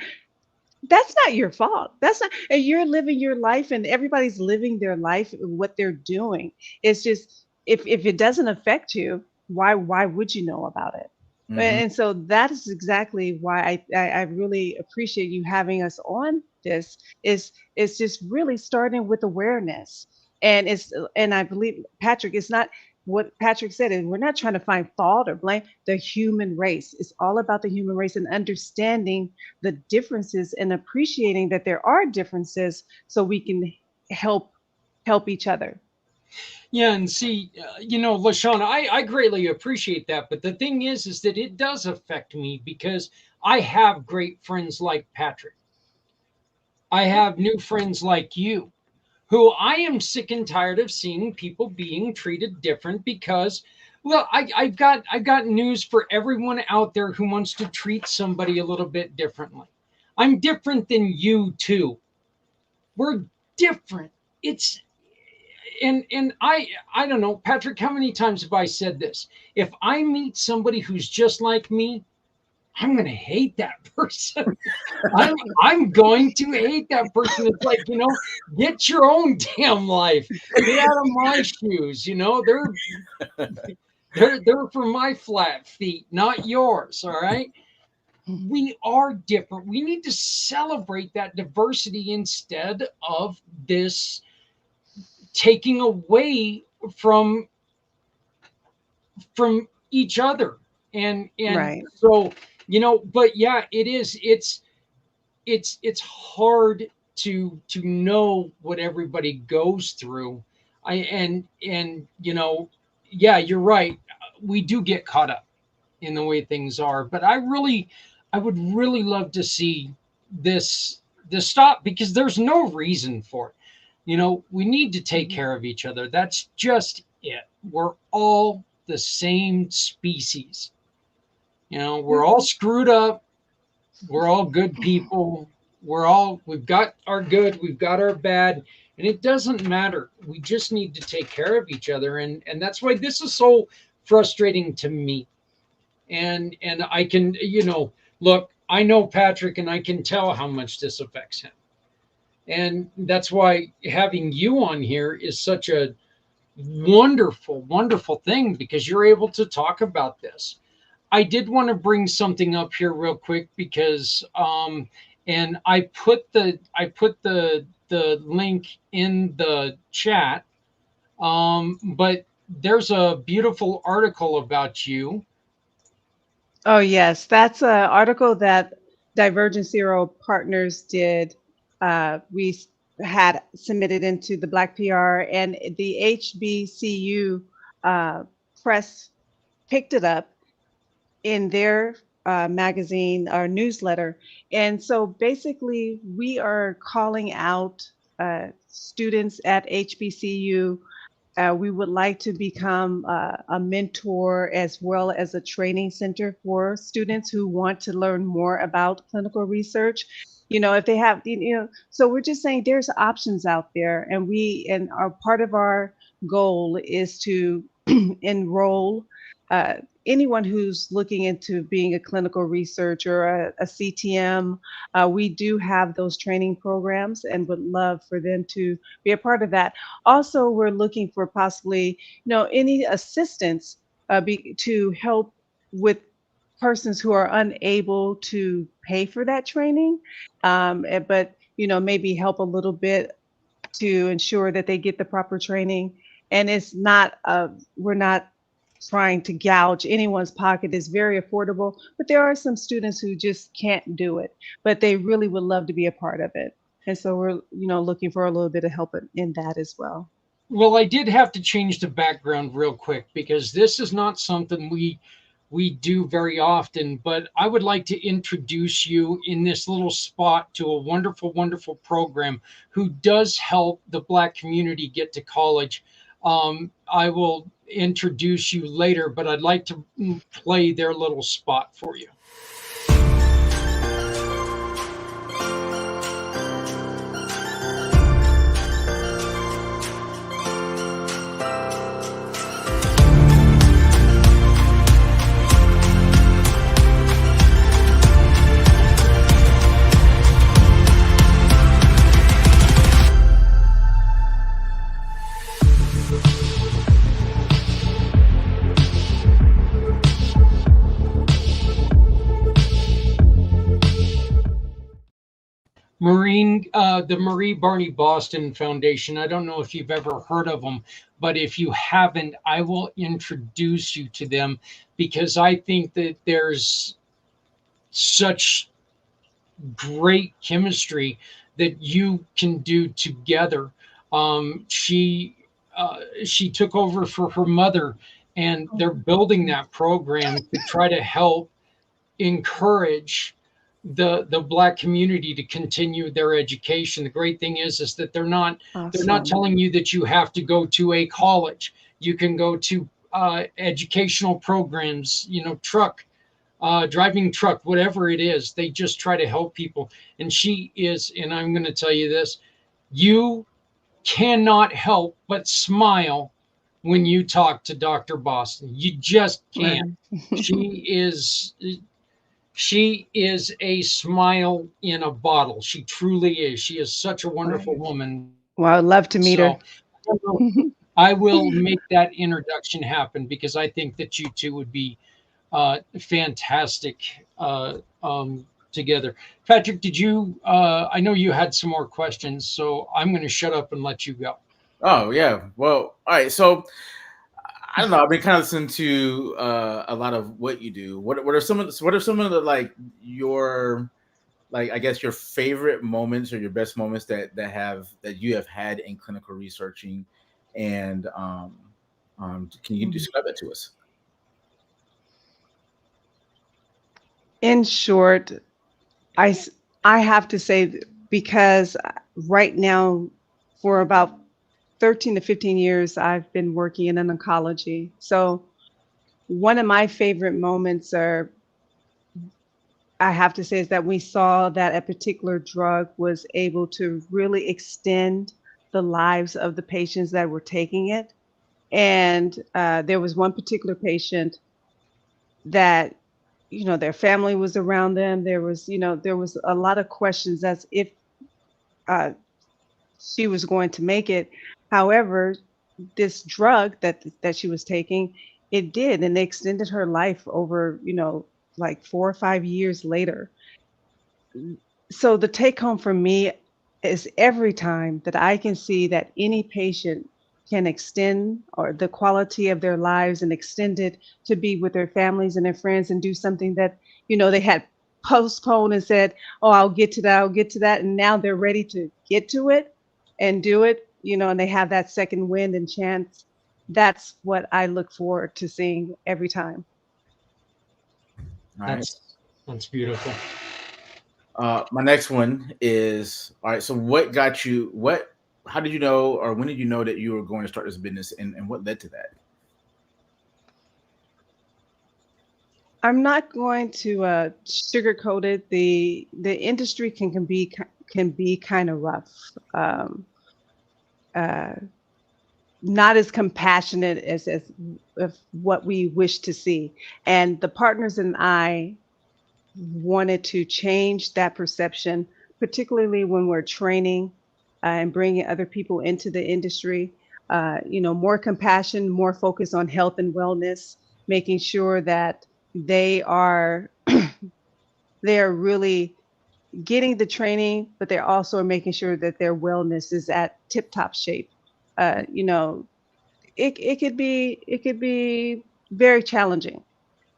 That's not your fault. That's not, and you're living your life, and everybody's living their life, what they're doing. It's just, if it doesn't affect you, why would you know about it? Hmm. And so that is exactly why I really appreciate you having us on this. Is just really starting with awareness, and I believe, Patrick, it's not what Patrick said, and we're not trying to find fault or blame the human race. It's all about the human race and understanding the differences and appreciating that there are differences so we can help each other. Yeah, and see, LaShawn, I greatly appreciate that. But the thing is that it does affect me because I have great friends like Patrick. I have new friends like you, who I am sick and tired of seeing people being treated different because, well, I've got news for everyone out there who wants to treat somebody a little bit differently. I'm different than you too. We're different. It's and I don't know, Patrick, how many times have I said this? If I meet somebody who's just like me, I'm going to hate that person. I'm I'm going to hate that person. It's like, get your own damn life. Get out of my shoes. They're for my flat feet, not yours. All right. We are different. We need to celebrate that diversity instead of this taking away from from each other. And Right. so, but yeah, it's hard to know what everybody goes through. I and and yeah, you're right, we do get caught up in the way things are, but I would really love to see this this stop because there's no reason for it. We need to take Mhm. care of each other. That's just it. We're all the same species. We're all screwed up. We're all good people. We've got our good, we've got our bad, and it doesn't matter. We just need to take care of each other, and that's why this is so frustrating to me. And I can, look, I know Patrick, and I can tell how much this affects him. And that's why having you on here is such a wonderful, wonderful thing because you're able to talk about this. I did want to bring something up here real quick because and I put the link in the chat. But there's a beautiful article about you. Oh, yes, that's an article that Divergent Zero Partners did. We had submitted into the Black PR, and the HBCU uh, press picked it up in their magazine or newsletter. And so basically, we are calling out students at HBCU. We would like to become a mentor as well as a training center for students who want to learn more about clinical research. If they have, so we're just saying there's options out there, and our part of our goal is to enroll uh, anyone who's looking into being a clinical researcher, a CTM. We do have those training programs and would love for them to be a part of that. Also, we're looking for possibly, any assistance to help with persons who are unable to pay for that training, but maybe help a little bit to ensure that they get the proper training. And it's not we're not trying to gouge anyone's pocket. It's very affordable, but there are some students who just can't do it, but they really would love to be a part of it. And so we're looking for a little bit of help in that as well. Well, I did have to change the background real quick because this is not something we do very often, but I would like to introduce you in this little spot to a wonderful, wonderful program who does help the Black community get to college. I will introduce you later, but I'd like to play their little spot for you. The Marie Barney Boston Foundation. I don't know if you've ever heard of them, but if you haven't, I will introduce you to them because I think that there's such great chemistry that you can do together. She took over for her mother, and they're building that program to try to help encourage the Black community to continue their education. The great thing is that they're not telling you that you have to go to a college. You can go to educational programs, truck driving truck, whatever it is. They just try to help people. And she is, and I'm going to tell you this, you cannot help but smile when you talk to Dr. Boston. You just can't. She is a smile in a bottle. She truly is. She is such a wonderful woman. Well, I'd love to meet her. I will make that introduction happen because I think that you two would be fantastic together. Patrick, did you? I know you had some more questions, so I'm going to shut up and let you go. Oh yeah. Well, all right. So I don't know. I've been kind of listening to a lot of what you do. What are some of the like your I guess your favorite moments or your best moments that you have had in clinical researching, and can you describe that to us? In short, I have to say, because right now, for about 13 to 15 years, I've been working in oncology. So one of my favorite moments I have to say, is that we saw that a particular drug was able to really extend the lives of the patients that were taking it. And there was one particular patient that, their family was around them. There was a lot of questions as if she was going to make it. However, this drug that she was taking, it did, and they extended her life over, like 4 or 5 years later. So the take home for me is every time that I can see that any patient can extend or the quality of their lives and extend it to be with their families and their friends and do something that, they had postponed and said, oh, I'll get to that. And now they're ready to get to it and do it, and they have that second wind and chance. That's what I look forward to seeing every time. That's beautiful. My next one is, all right, so how did you know, or when did you know that you were going to start this business, and what led to that? I'm not going to sugarcoat it. The industry can be kind of rough. Uh, Not as compassionate as what we wish to see. And the partners and I wanted to change that perception, particularly when we're training and bringing other people into the industry. More compassion, more focus on health and wellness, making sure that they are they are really getting the training, but they're also making sure that their wellness is at tip top shape. Uh, you know, it could be very challenging,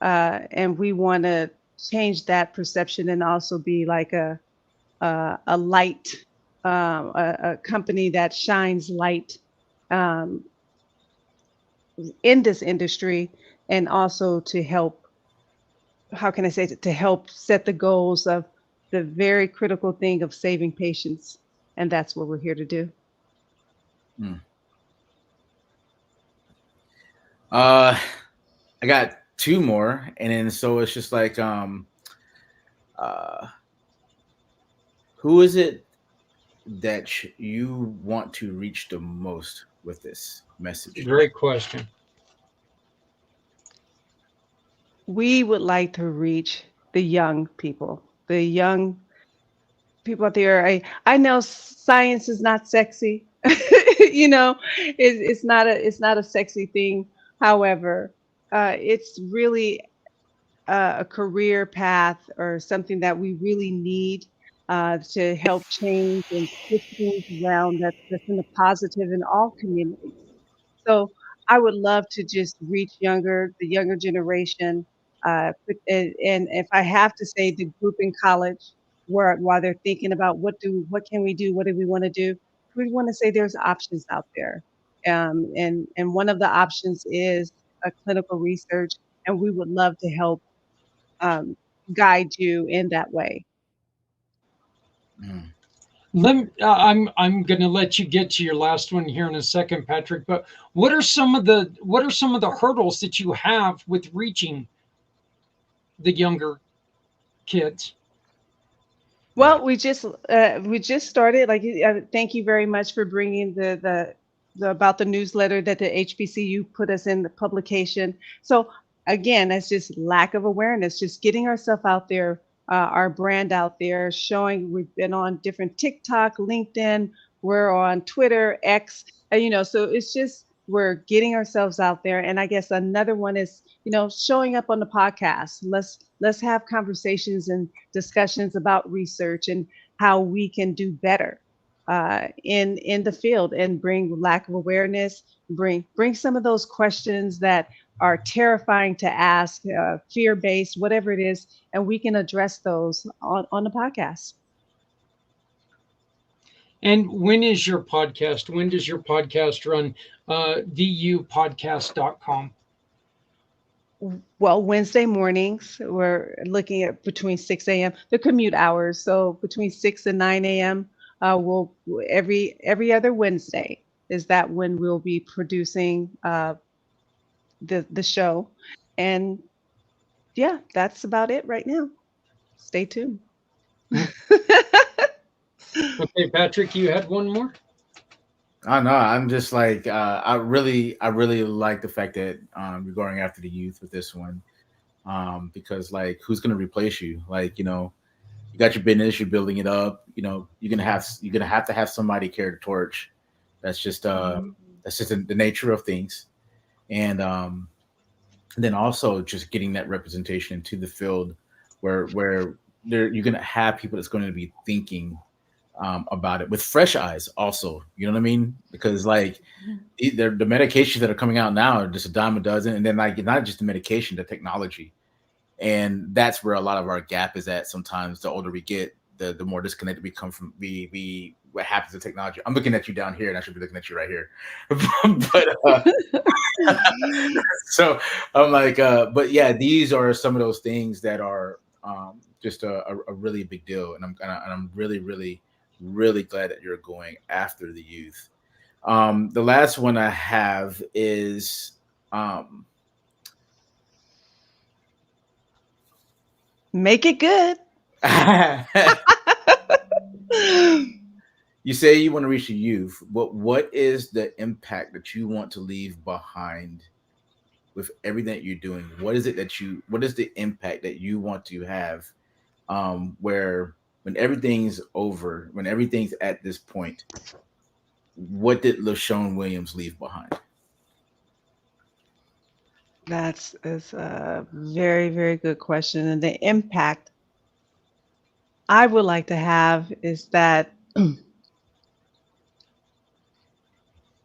and we want to change that perception and also be like a light, a company that shines light um, in this industry, and also to help. How can I say it? To help set the goals of the very critical thing of saving patients, and that's what we're here to do. Hmm. Uh, I got two more, and then so it's just like, uh, who is it that you want to reach the most with this message? Great question. We would like to reach the young people out there. I know science is not sexy. It's not a sexy thing. However, it's really a career path or something that we really need to help change and shift things around that's in the positive in all communities. So I would love to just reach the younger generation. And if I have to say the group in college where while they're thinking about what can we do, what do we want to do, we want to say there's options out there. And one of the options is a clinical research, and we would love to help um, guide you in that way. Mm. I'm going to let you get to your last one here in a second, Patrick. But what are some of the hurdles that you have with reaching the younger kids? Yeah. Well, we just started. Thank you very much for bringing the about the newsletter that the HBCU put us in the publication. So again, that's just lack of awareness, just getting ourselves out there, our brand out there, showing we've been on different TikTok, LinkedIn, we're on Twitter, X, so it's just we're getting ourselves out there. And I guess another one is, showing up on the podcast. Let's have conversations and discussions about research and how we can do better in the field and bring lack of awareness, bring some of those questions that are terrifying to ask, fear based, whatever it is, and we can address those on the podcast. And when is your podcast? When does your podcast run? VUpodcast.com. Well, Wednesday mornings, we're looking at between 6 a.m. the commute hours, so between 6 and 9 a.m. We'll every other Wednesday is that when we'll be producing the show, and yeah, that's about it right now. Stay tuned. Okay, Patrick, you had one more? I know. I'm just like, I really like the fact that you're going after the youth with this one, because like, who's gonna replace you? Like, you got your business, you're building it up. You're gonna have to have somebody carry the torch. That's just Mhm. the nature of things, and then also just getting that representation into the field, where you're gonna have people that's going to be thinking about it with fresh eyes. Also, you know what I mean? Because like, the medications that are coming out now are just a dime a dozen, and then like not just the medication, the technology, and that's where a lot of our gap is at. Sometimes the older we get, the more disconnected we come from. We what happens to technology. I'm looking at you down here, and I should be looking at you right here. But so I'm like, but yeah, these are some of those things that are just a really big deal, and I'm really, really, really glad that you're going after the youth. The last one I have is, um, Make it good. You say you want to reach the youth. What is the impact that you want to leave behind with everything that you're doing? What is the impact that you want to have, where when everything's over, when everything's at this point, what did LaShone Williams leave behind? That's a very, very good question. And the impact I would like to have is that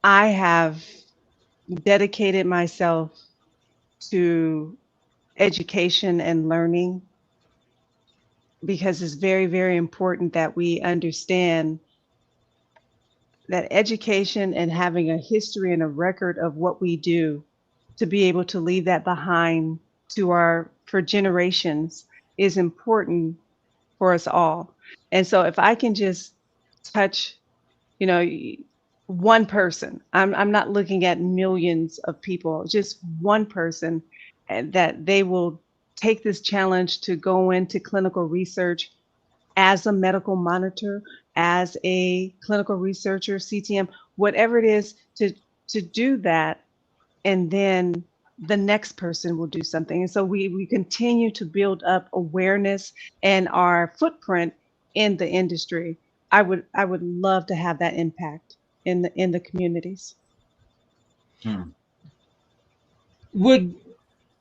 I have dedicated myself to education and learning because it's very, very important that we understand that education and having a history and a record of what we do to be able to leave that behind for generations is important for us all. And so if I can just touch, you know, one person, I'm not looking at millions of people, just one person, and that they will take this challenge to go into clinical research as a medical monitor, as a clinical researcher, CTM, whatever it is, to do that, and then the next person will do something. And so we continue to build up awareness and our footprint in the industry. I would love to have that impact in the communities. Would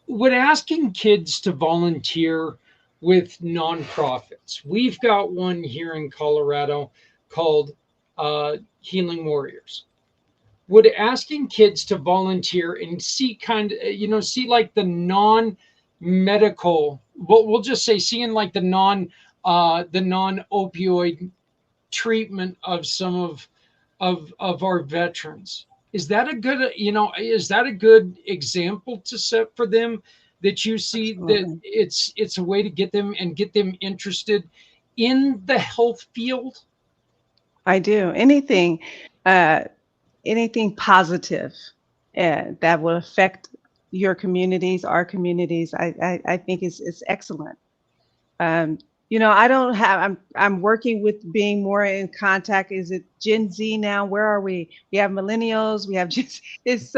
asking kids to volunteer with nonprofits? We've got one here in Colorado called Healing Warriors. Would asking kids to volunteer and see like the non-medical, we'll just say seeing like the non-opioid treatment of some of our veterans, is that a good example to set for them, that you see that it's a way to get them interested in the health field? I do. Anything positive that will affect your communities, our communities, I think is excellent. I don't have, I'm working with being more in contact. Is it Gen Z now? Where are we? We have millennials, we have it's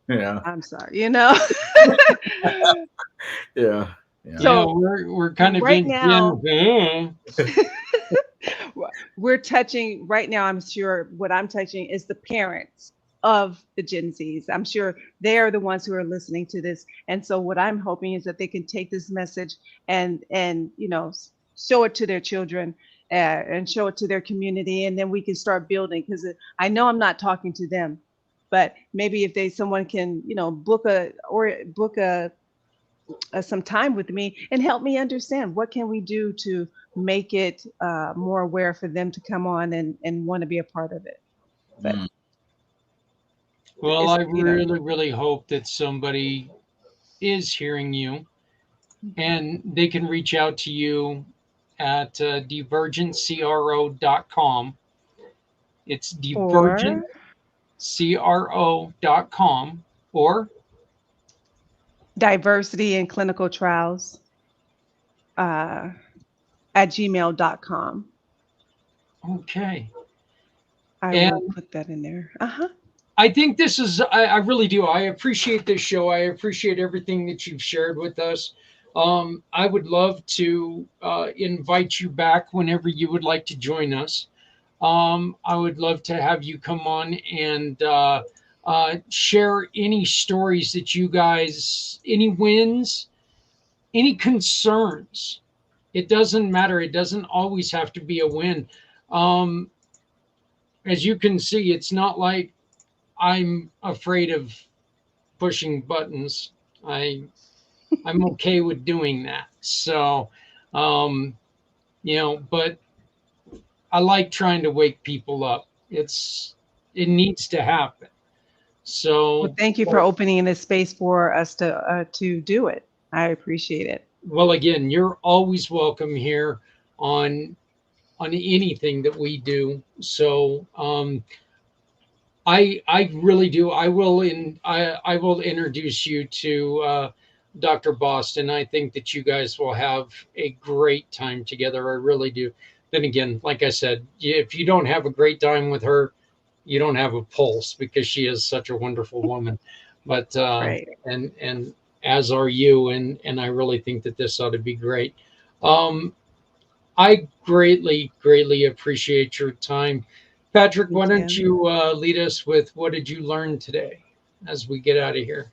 Yeah. I'm sorry, Yeah. So we're kind of right in now, Gen. we're touching right now. I'm sure what I'm touching is the parents of the Gen Zs. I'm sure they are the ones who are listening to this. And so what I'm hoping is that they can take this message and show it to their children and show it to their community. And then we can start building, because I know I'm not talking to them, but maybe if someone can, book some time with me and help me understand what can we do to make it more aware for them to come on and want to be a part of it. But well, I really, really hope that somebody is hearing you and they can reach out to you at divergentcro.com. It's divergentcro.com or diversity in clinical trials at gmail.com. Okay. I will put that in there. I think this is, I really do. I appreciate this show. I appreciate everything that you've shared with us. I would love to invite you back whenever you would like to join us. I would love to have you come on and share any stories that you guys, any wins, any concerns. It doesn't matter. It doesn't always have to be a win. As you can see, it's not like I'm afraid of pushing buttons. I'm okay with doing that. So, but I like trying to wake people up. It needs to happen. So thank you for opening this space for us to do it. I appreciate it. Well, again, you're always welcome here on anything that we do. So I really do. I will introduce you to Dr. Boston. I think that you guys will have a great time together. I really do. Then again, like I said, if you don't have a great time with her, you don't have a pulse, because she is such a wonderful woman. But Right. and as are you, and I really think that this ought to be great. Um, I greatly appreciate your time, Patrick. Me Why don't too. you lead us with what did you learn today as we get out of here?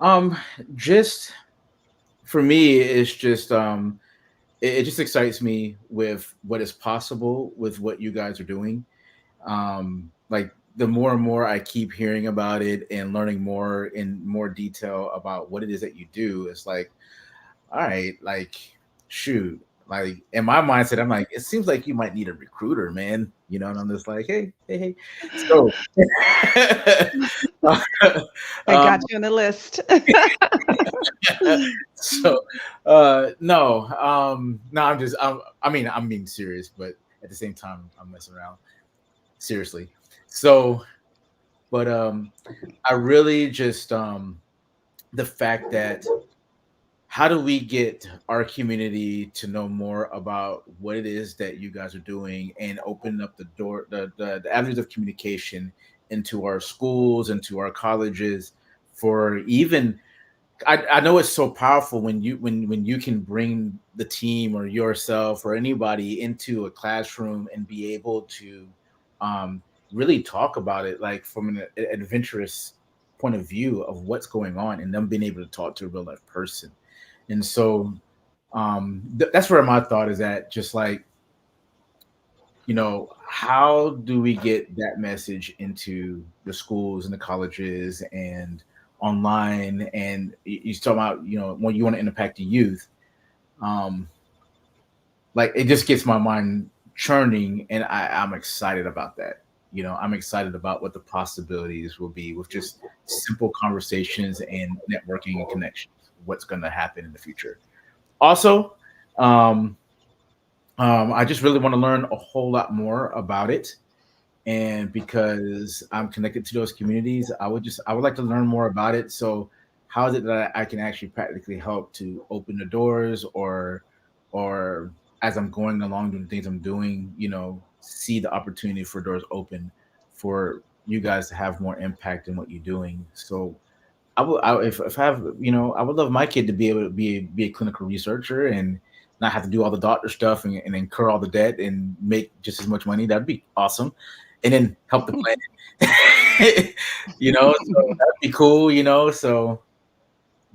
Um, just for me, it's just it just excites me with what is possible with what you guys are doing. Like the more and more I keep hearing about it and learning more in more detail about what it is that you do, it's like, all right, like shoot. Like in my mindset, I'm like, it seems like you might need a recruiter, man. And I'm just like, hey. So I um, got you on the list. so no, no, I'm being serious, but at the same time, I'm messing around seriously. So, but I really just the fact that how do we get our community to know more about what it is that you guys are doing and open up the door, the avenues of communication into our schools, into our colleges, for even I know it's so powerful when you can bring the team or yourself or anybody into a classroom and be able to um, really talk about it, like from an adventurous point of view of what's going on, and them being able to talk to a real life person. And so that's where my thought is at. Just like, how do we get that message into the schools and the colleges and online? And you talk about, when you want to impact the youth, um, like it just gets my mind churning, and I'm excited about that. I'm excited about what the possibilities will be with just simple conversations and networking and connections. What's going to happen in the future. Also, I just really want to learn a whole lot more about it. And because I'm connected to those communities, I would like to learn more about it. So how is it that I can actually practically help to open the doors, or as I'm going along doing the things I'm doing, see the opportunity for doors open for you guys to have more impact in what you're doing. So if I have, I would love my kid to be able to be a clinical researcher and not have to do all the doctor stuff and incur all the debt and make just as much money. That'd be awesome. And then help the planet, so that'd be cool, so a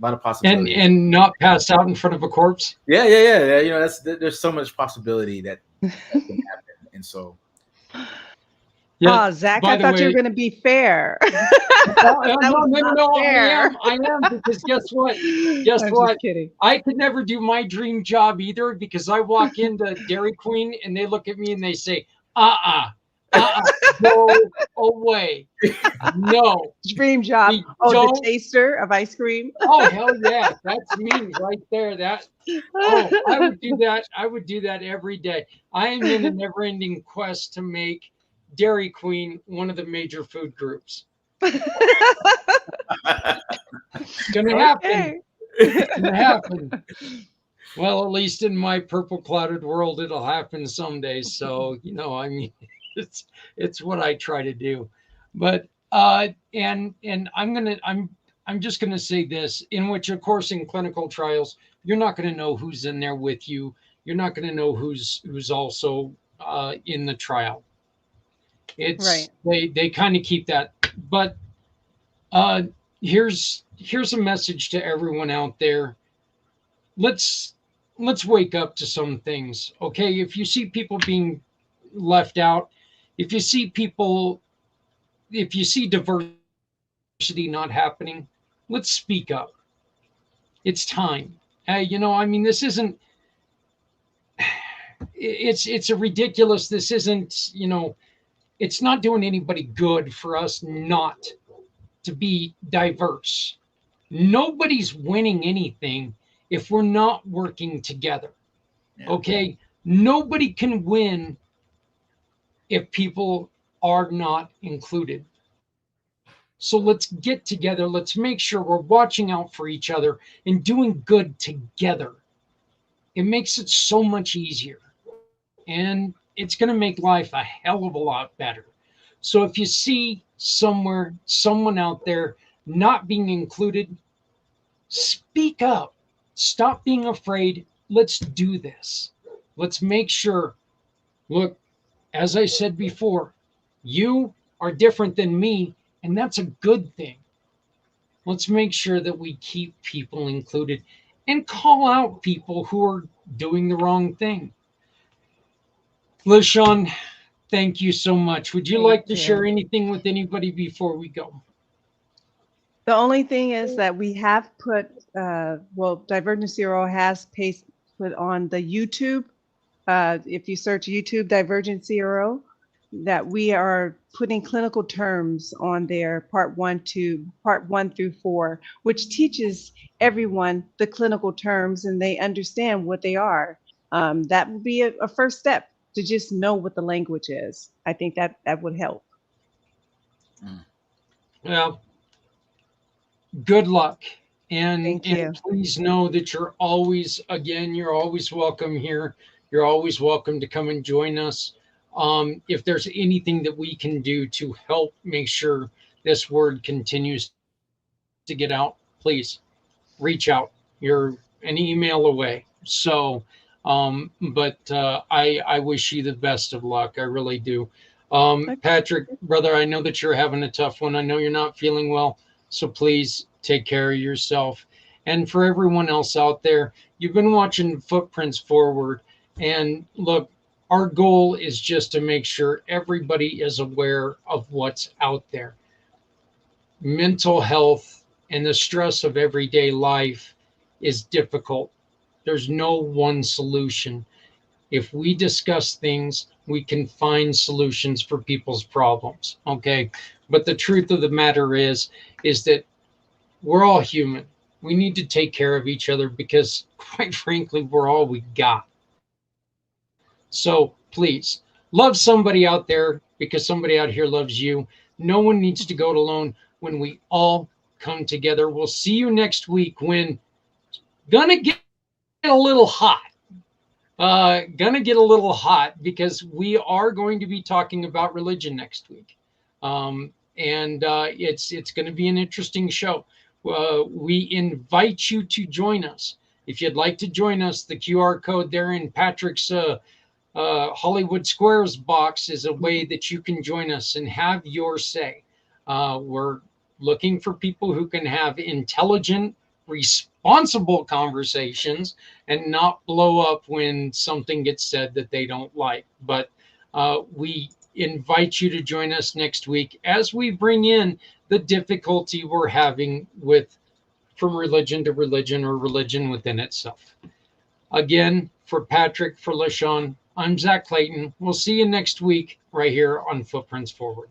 lot of possibilities. And not pass out in front of a corpse. Yeah. There's so much possibility that can happen. And so, Yeah. Oh, Zach, By I the thought you were way, going to be fair. no, That was not no, fair. I am, because guess what? Guess I'm what? just kidding. I could never do my dream job either, because I walk into Dairy Queen and they look at me and they say, go away. No, Dream job. we Oh, the don't. taster of ice cream. Oh, hell yeah. That's me right there. I would do that. I would do that every day. I am in a never ending quest to make Dairy Queen one of the major food groups. It's going to happen. Okay. It's going to happen. Well, at least in my purple clouded world, it'll happen someday. So, it's what I try to do. But and I'm just gonna say this, in which of course in clinical trials, you're not gonna know who's in there with you. You're not gonna know who's also in the trial. It's Right. they kind of keep that. But uh here's a message to everyone out there. Let's wake up to some things. Okay, if you see people being left out, if you see people, if you see diversity not happening, let's speak up. It's time. This isn't. It's a ridiculous. This isn't. It's not doing anybody good for us not to be diverse. Nobody's winning anything if we're not working together. Yeah. Okay, nobody can win if people are not included. So let's get together. Let's make sure we're watching out for each other and doing good together. It makes it so much easier. And it's going to make life a hell of a lot better. So if you see somewhere, someone out there not being included, speak up. Stop being afraid. Let's do this. Let's make sure. Look, as I said before, you are different than me, and that's a good thing. Let's make sure that we keep people included and call out people who are doing the wrong thing. LaShone, thank you so much. Would you Thank like to share you. anything with anybody before we go? The only thing is that we have put, well, Divergent Zero has put on the YouTube. If you search YouTube Divergent Zero, that we are putting clinical terms on there, part one through four, which teaches everyone the clinical terms and they understand what they are. That would be a first step to just know what the language is. I think that that would help. Mm. Well, good luck. Thank And you. please know that you're always, again, you're always welcome here. You're always welcome to come and join us. If there's anything that we can do to help make sure this word continues to get out, please reach out. You're an email away. I wish you the best of luck. I really do. Okay. Patrick, brother, I know that you're having a tough one. I know you're not feeling well. So please take care of yourself. And for everyone else out there, you've been watching Footprints Forward. And look, our goal is just to make sure everybody is aware of what's out there. Mental health and the stress of everyday life is difficult. There's no one solution. If we discuss things, we can find solutions for people's problems. Okay. But the truth of the matter is that we're all human. We need to take care of each other because, quite frankly, we're all we got. So please love somebody out there because somebody out here loves you. No one needs to go it alone when we all come together. We'll see you next week when gonna get a little hot. Gonna get a little hot because we are going to be talking about religion next week, and it's going to be an interesting show. We invite you to join us. If you'd like to join us, the QR code there in Patrick's Hollywood Squares box is a way that you can join us and have your say. We're looking for people who can have intelligent, responsible conversations and not blow up when something gets said that they don't like. But we invite you to join us next week as we bring in the difficulty we're having with from religion to religion or religion within itself. Again, for Patrick, for LaShone, I'm Zach Clayton. We'll see you next week right here on Footprints Forward.